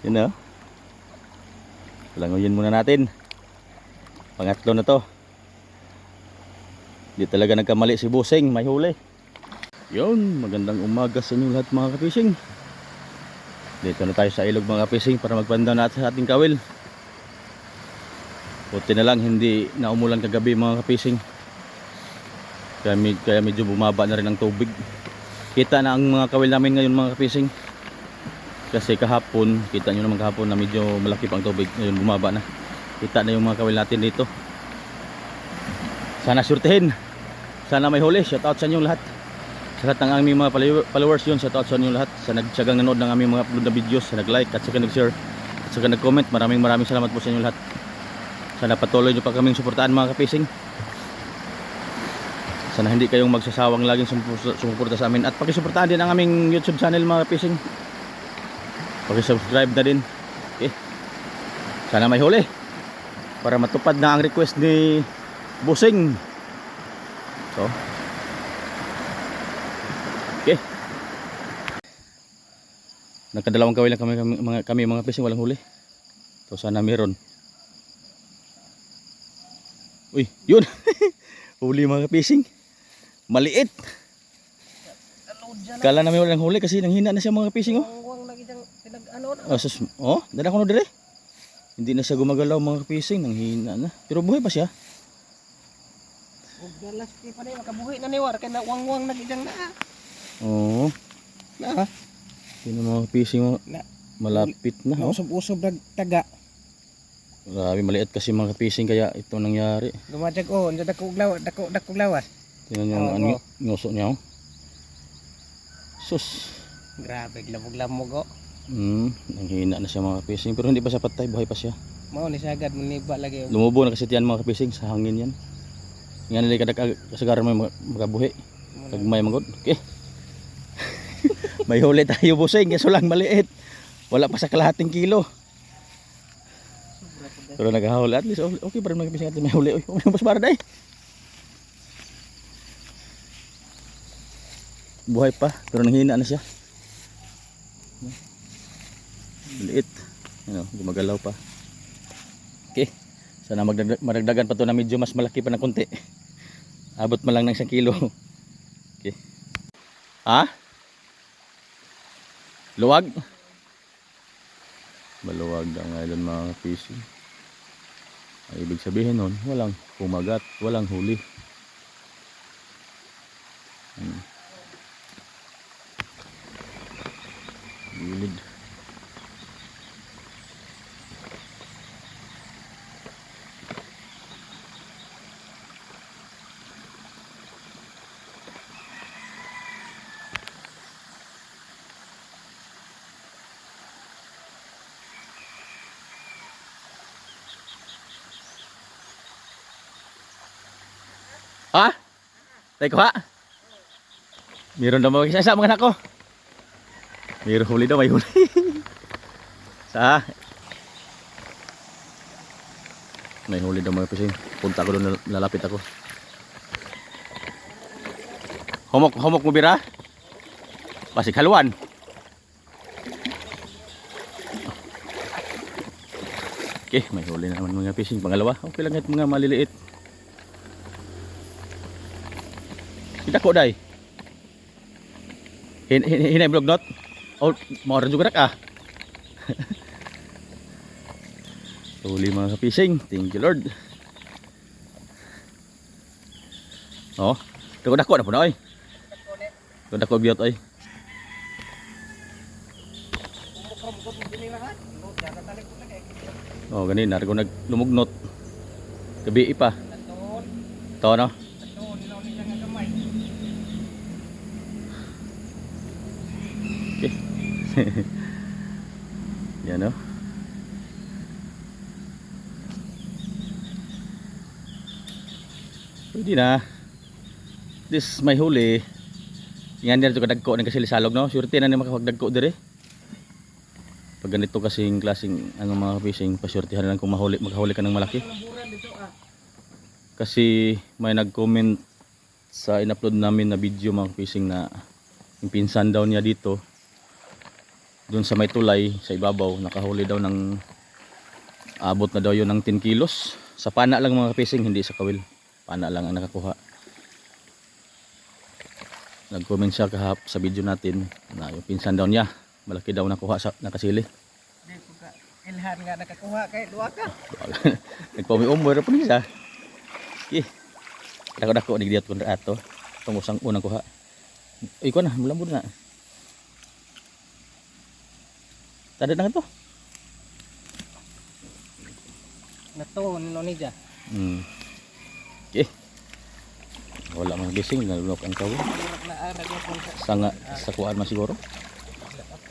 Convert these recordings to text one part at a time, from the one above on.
Yun na. Langoyin muna natin. Pangatlo na to. Di talaga nagkamali si Busing, may huli. Yun, magandang umaga sa inyo lahat mga kapising. Dito na tayo sa ilog mga kapising para magpandaw natin sa ating kawil. Buti na lang hindi na umulan kagabi mga kapising. Kaya medyo bumaba na rin ang tubig. Kita na ang mga kawil namin ngayon mga kapising. Kasi kahapon, kita nyo naman kahapon na medyo malaki pang tubig. Ngayon bumaba na. Kita na yung mga kawil natin dito. Sana surtihin. Sana may huli. Shout out sa inyo lahat. Sa lahat ng aming mga followers yun. Shout out sa inyo lahat. Sa nagtsagang nanood ng aming mga upload na videos. Sa nag-like at saka nag-share. At saka nag-comment. Maraming salamat po sa inyo lahat. Sana patuloy nyo pa kaming suportaan mga kapising. Sana hindi kayong magsasawang laging sumuporta sa amin. At pakisuportahan din ang aming YouTube channel mga kapising. Pakisubscribe na din. Okay. Sana may huli. Para matupad na ang request ni Busing. So. Okay. Nagkadalawang kawil lang kami mga pising, walang huli. So sana meron. Uy, yun. Huli mga pising. Maliit. Kala namin walang huli kasi nanghina na siya mga pising oh. Dala ko na dire. Hindi na siya gumagalaw mga pising, nanghina na. Pero buhay pa siya. Galas pa rin, makabuhi na niwar, kaya wang-wang na gidang na. Oo. Na. Yun ang mga pising mo. Malapit na. Usob-usob na taga. Grabe, maliit kasi mga pising kaya ito nangyari. Lumatag dakog lawas. Tingnan nyo ang ngoso niya oh. Sus. Grabe, lamog-lamog oh. Nanghina na siya mga pising. Pero hindi pa siya patay, buhay pa siya. Mao ni sagad maniba lagi. Lumubo na kasi tiyan mga pising sa hangin yan. Nga nila kasagaran may magabuhi. Pag may magod. Okay. May huli tayo Busing. Kaso lang maliit. Wala pa sa kalahating kilo. Pero naghahuli. At least okay pa rin mga pising natin may huli. Uy, mas para dahi. Buhay pa. Pero nanghina na siya. Maliit. Ano, gumagalaw pa. Okay. Sana madagdagan pa to na medyo mas malaki pa na konti. Abot man lang ng 1 kilo. Okay. Ha? Luwag? Maluwag ang island mga fishing. Ay, ibig sabihin nun, walang kumagat, walang huli. Gilid. Ha? Tayo ko ha? Meron daw mga isa mga anak ko. Meron huli daw, may huli. Sa? May huli daw mga pising. Punta ko doon, lalapit ako. Homok mo bira? Pasig haluan. Okay, may huli na naman mga pising. Pangalawa, okay lang ito mga maliliit. Dako day. Hinay vlog not. Oh, mau juga nak ah. Huli mga kapising. Thank you Lord. Oh, dako na po na oy. Dako biot oy. Oh, gani na ko naglumugnot. Gabi pa. To no. Yan o. Pwede na. This may huli. Yan dito kadagko ng kasilisalog no. Surety na ni makapagdagko dire. Pag ganito kasing klaseng ano mga fishing, pasurtihan lang kung makahuli ka ng malaki. Kasi may nag-comment sa in-upload namin na video mga fishing na yung pinsan daw niya dito doon sa may tulay sa ibabaw, nakahuli daw ng abot na daw yun ng 10 kilos. Sa pana lang mga fishing, hindi sa kawil. Pana lang ang nakakuha. Nag-comment siya kahap sa video natin na yung pinsan daw niya malaki daw nakuha sa nakasili. Di ko ka ilhan nga nakakuha kay duwa ka. Nagpumi-umor po niya. Okay. Dako-dako ni diyot kun ato. Itong unang kuha. Uy ko na, mulambod na. Tadad na ito. Nato nino ni ja. Okay. Wala mang gising, nalunok ang kawin. Naarag na kung Sa kuan man siguro.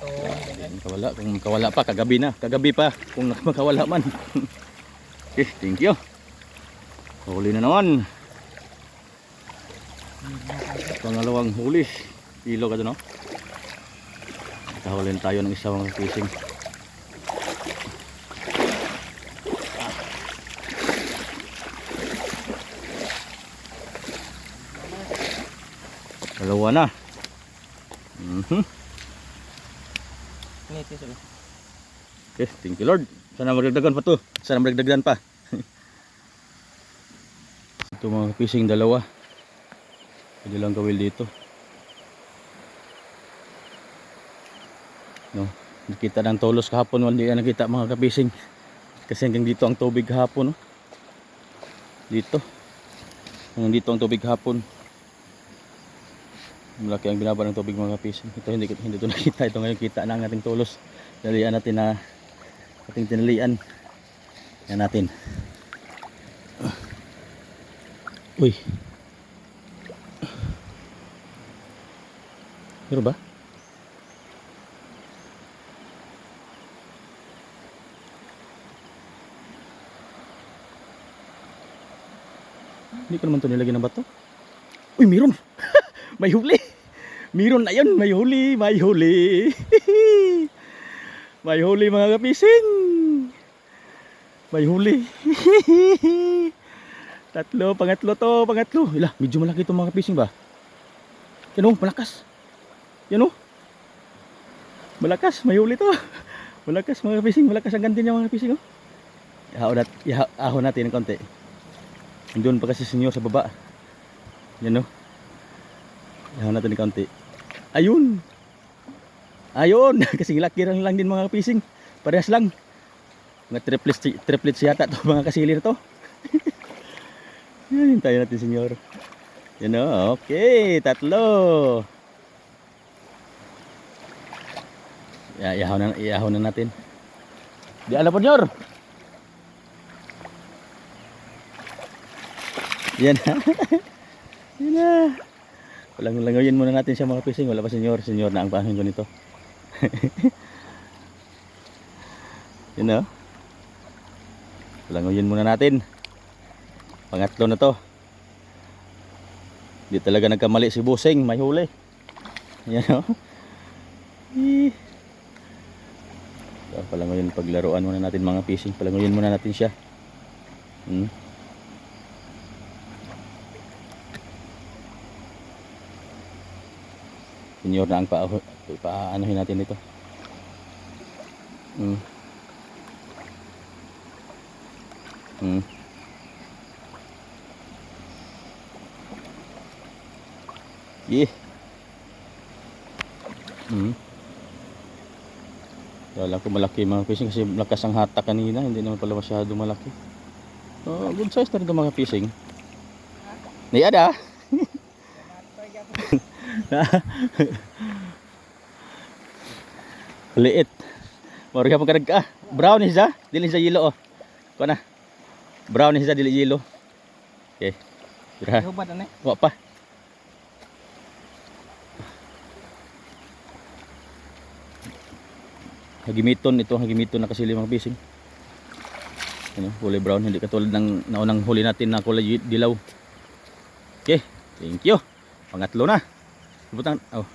ato. Kawala, kung makawala pa, kagabi pa, kung makawala man. Okay, thank you. Huli na naman. Pangalawang huli. Kilo ka doon, no? Nakahulin tayo ng isang fishing. Dalawa na. Niti sila. Okay, thank you Lord. Sana magdagdagan pa to. Sana magdagdagan pa. Ito mga fishing dalawa. Pwede lang kawil dito. No, nakita ng tolos kahapon, hindi na nakita mga kapising. Kasi hanggang dito ang tubig kahapon, no? Dito. Hanggang dito ang tubig kahapon. Malaki ang binaba ng tubig mga kapising. Ito hindi ito nakita. Ito ngayon kita na ang ating tolos. Dalian natin na ating tinalian. Yan natin. Uy. Meron ba? Hindi ko naman ito nilagyan ng bato. Uy, meron! May huli! Meron na yun! May huli! May huli! May huli mga kapising! May huli! Tatlo, pangatlo to, pangatlo. Ila, medyo malaki itong mga kapising ba? Yan o, malakas. Yan o. Malakas, may huli to. Malakas mga kapising, malakas ang ganda niya mga kapising. Oh. Ihahon natin ng konti. Doon pa kasi senyor sa baba. Yan o. Ihahon natin ng konti. Ayun. Ayun. Kasi laki lang din mga kapising. Parehas lang. Mga triplets yata to mga kasili na to. Yan, hintayin natin senyor. Yan o. Okay, tatlo. Ihahon na natin. Di alam po senyor. Yan na. Yan na. Langoyin muna natin siya mga fishing. Wala pa senyor. Senyor na ang pahin ko nito. Yan na. Langoyin muna natin. Pangatlo na to. Di talaga nagkamali si Busing. May huli. Yan o. Palangoyin paglaruan muna natin mga fishing. Palangoyin muna natin siya. Senyor na ang paanohin natin ito. Yeah. Kala ko malaki mga fishing kasi lakas ang hata kanina. Hindi naman pala masyado malaki. Good size na rin mga fishing. Niyada. Liit. Maro ka pagkarag ka. Brown is ha? Dili sa yellow oh. Ko na. Brown is ha, dili yellow. Okay. Tira. Hubad na. Wa pa. Hagimiton ito, hagimiton na kasili mga fishing. Ano, kulay brown, hindi katulad ng naunang huli natin na kulay dilaw. Okay, thank you. Pangatlo na. Butang, oh.